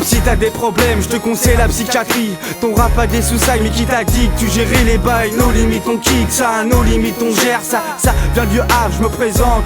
Même si t'as des problèmes, je te conseille la psychiatrie. Ton rap a des sous-sailles, mais qui t'a dit que tu gérais les bails? Nos limites on kick ça, nos limites on gère ça. Ça vient du Havre, je me présente.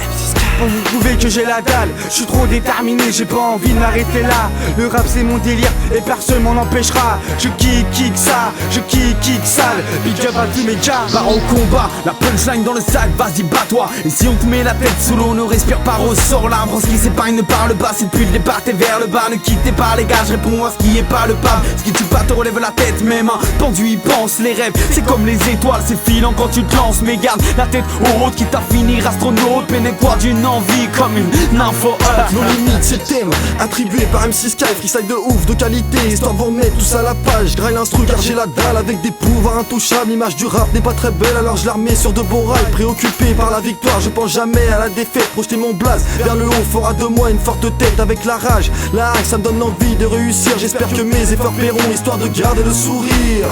Pour vous prouver que j'ai la dalle, je suis trop déterminé, j'ai pas envie de m'arrêter là. Le rap c'est mon délire et personne m'en empêchera. Je kick ça, je kick sale. Big up à tous mes gars. Pars au combat, la punchline dans le sac, vas-y bats-toi. Et si on te met la tête sous l'eau, ne respire pas, ressort l'arbre. Ce qui s'épargne ne parle pas, si depuis le départ t'es vers le bas. Ne quittez pas les gars, je réponds à ce qui est pas le pape. Ce qui tue pas te relève la tête, mes mains pendues y pensent. Les rêves, c'est comme les étoiles, c'est filant quand tu te lances. Mais garde la tête haute, quitte à finir astronaute. Pénétre d'une envie comme une info. Nos limites, c'est le thème attribué par MC Sky. Freestyle de ouf, de qualité, histoire de vous remettre tout ça à la page. Graille l'instru car j'ai la dalle avec des pouvoirs intouchables. L'image du rap n'est pas très belle, alors je la remets sur de beaux rails. Préoccupé par la victoire, je pense jamais à la défaite. Projeter mon blaze vers le haut fera de moi une forte tête. Avec la rage, la haine, ça me donne envie de réussir. J'espère que mes efforts paieront, histoire de garder le sourire.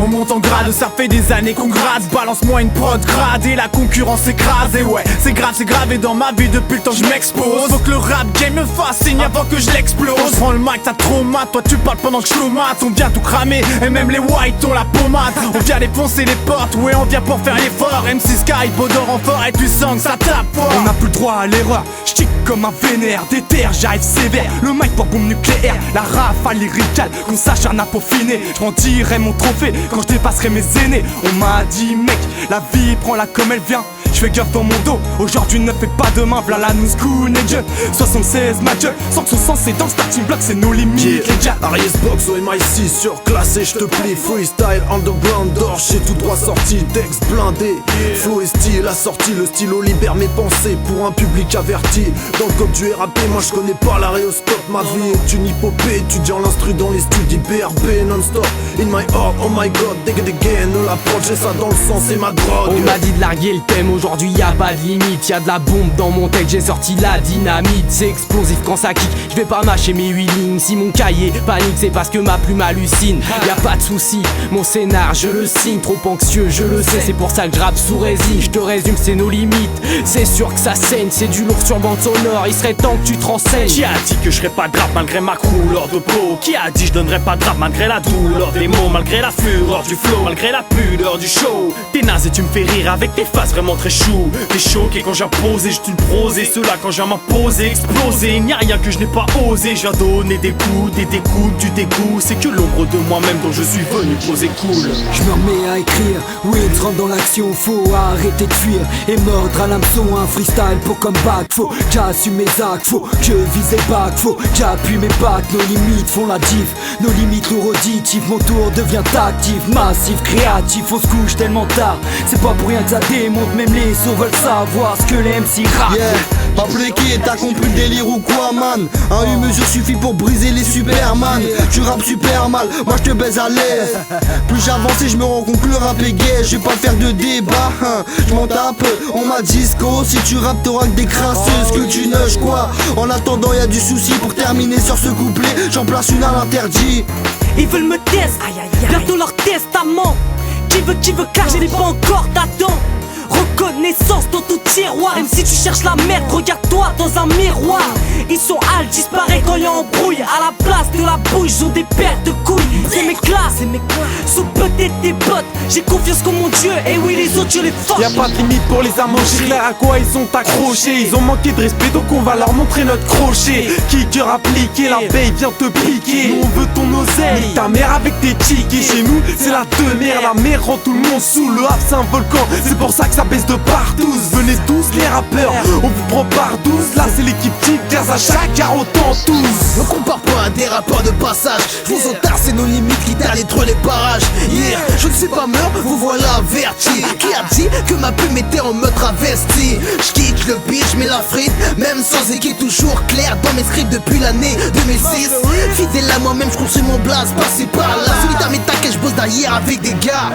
On monte en grade, ça fait des années qu'on grade. Balance-moi une prod grade et la concurrence écrase. Et ouais, c'est gravé dans ma vie depuis le temps que je m'expose. Faut que le rap game me fascine avant que je l'explose. Prends le mic, t'as trop mat, toi tu parles pendant que je mate. On vient tout cramer, et même les whites ont la pommade. On vient défoncer les portes, ouais on vient pour faire l'effort. MC Sky, beau d'or en fort et tu sens que ça tape fort. On n'a plus le droit à l'erreur, j'tic comme un vénère. Déterre, j'arrive sévère, le mic pour boom nucléaire. La rafale lyricale, qu'on s'acharne à peaufiner. Je rendirai mon trophée quand je dépasserai mes aînés. On m'a dit mec, la vie prends-la comme elle vient. Je fais gaffe dans mon dos, aujourd'hui ne fais pas demain. V'là la nous school et Dieu 76 ma gueule, sans que son sens c'est dans le starting block, c'est nos limites les gars. Arias Box au MI6 surclassé, je te plie. Freestyle underground, torché tout droit sorti. Texte blindé, flow et style assorti. Le stylo libère mes pensées pour un public averti. Dans le code du RAP, moi je connais pas l'aréoscope. Ma vie est une hypopée, étudiant l'instru dans les studios BRB non-stop. In my heart, oh my god, dig it again. La prod, j'ai ça dans le sang, c'est ma drogue. On m'a dit de larguer le thème, aujourd'hui y'a pas de limite. Y'a de la bombe dans mon texte, j'ai sorti la dynamite. C'est explosif quand ça kick, je vais pas mâcher mes 8 lignes. Si mon cahier panique, c'est parce que ma plume hallucine. Y'a pas de souci, mon scénar je le signe. Trop anxieux, je le sais, c'est pour ça que je rappe sous résine. Je te résume, c'est nos limites, c'est sûr que ça saigne. C'est du lourd sur bande sonore, il serait temps que tu te renseignes. Qui a dit que je ferais pas de rap malgré ma couleur de peau? Qui a dit je donnerais pas de rap malgré la douleur des mots, malgré la fureur du flow, malgré la pudeur du show? T'es naze et tu me fais rire avec tes faces vraiment très chou. T'es choqué quand j'impose et je te le prose. Et cela quand je viens m'imposer, exploser. Y'a rien que je n'ai pas osé. Je viens donner des coups, des découpes, du dégoût. C'est que l'ombre de moi-même dont je suis venu poser cool. Je me remets à écrire, Wills rentre dans l'action. Faut arrêter de fuir et mordre à l'hameçon. Un freestyle pour comeback. Faut que j'assume mes actes, faut que je vise les bacs. Faut que j'appuie mes pattes, nos limites font la diff. Nos limites lourd auditif, mon tour devient actif. Massif, créatif, on se couche tellement tard. C'est pas pour rien que ça démonte, même les sauts veulent savoir ce que les MC rap. Yeah, pas fléqué, t'as compris le délire ou quoi man? Un U mesure suffit pour briser les Superman. Tu rappes super mal, moi je te baise à l'aise. Plus j'avance et je me rends compte que le rap est gay. Je vais pas faire de débat, je m'en tape. On m'a disco, si tu rappes t'auras que des crasseuses. Que tu neuges quoi? En attendant y'a du souci pour terminer sur ce couplet. J'en place une à l'interdit. Ils veulent me tester, bientôt leur testament. Qui veut car je n'ai pas encore d'attente. Reconnaissance dans tout tiroir. Même si tu cherches la merde, regarde-toi dans un miroir. Ils sont hal, disparaissent quand y'a embrouille. À la place de la bouille, j'ont des paires de couilles. C'est mes classes, sous peut-être des potes. J'ai confiance qu'en mon Dieu, et oui les autres je les force. Y'a pas de limite pour les amochés, clair à quoi ils sont accrochés. Ils ont manqué de respect donc on va leur montrer notre crochet. Kicker appliqué, la paye vient te piquer. Nous on veut ton oseille, nique ta mère avec tes tickets. Chez nous c'est la demeure, la mer rend tout le monde sous. Le rap c'est un volcan, c'est pour ça que ça baisse de partout. Venez tous les rappeurs, on vous prend par 12. Là c'est l'équipe type, 15 à chaque car autant tous. Ne compare pas à des rappeurs de passage. Je vous entends, c'est nos limites qui t'a détruit les barrages. Yeah, je ne sais pas meurtre, vous voilà averti. Qui a dit que ma plume était en mode travesti? Je kick le beat, je mets la frite. Même sans équipe toujours clair dans mes scripts depuis l'année 2006. Fidèle à moi-même, je construis mon blaze, passé par là. Solitaire mais t'inquiète, je bosse derrière avec des gars.